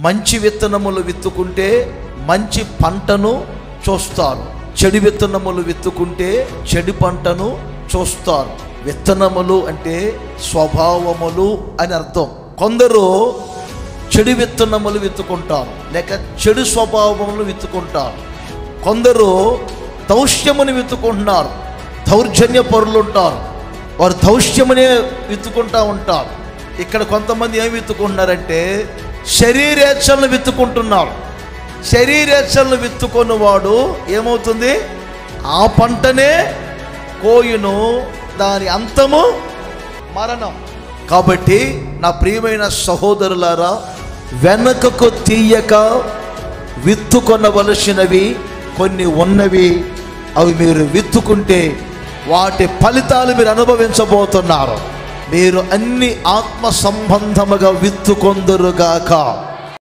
మంచి విత్తనములు విత్తుకుంటే మంచి పంటను చూస్తారు, చెడు విత్తనములు విత్తుకుంటే చెడు పంటను చూస్తారు. విత్తనములు అంటే స్వభావములు అని అర్థం. కొందరు చెడు విత్తనములు విత్తుకుంటారు, లేక చెడు స్వభావములు విత్తుకుంటారు. కొందరు దౌష్యముని విత్తుకుంటున్నారు, దౌర్జన్య పరులు ఉంటారు, వారు దౌష్యమునే విత్తుకుంటూ ఉంటారు. ఇక్కడ కొంతమంది ఏమి విత్తుకుంటున్నారంటే శరీరేచ్ఛలను విత్తుకుంటున్నారు. శరీరేచ్ఛలను విత్తుకున్నవాడు ఏమవుతుంది, ఆ పంటనే కోయును, దాని అంతము మరణం. కాబట్టి నా ప్రియమైన సహోదరులారా, వెనకకు తీయక విత్తుకొనవలసినవి కొన్ని ఉన్నవి. అవి మీరు విత్తుకుంటే వాటి ఫలితాలు మీరు అనుభవించబోతున్నారు. మీరు అన్ని ఆత్మ సంబంధముగా విత్తుకొందురుగాక.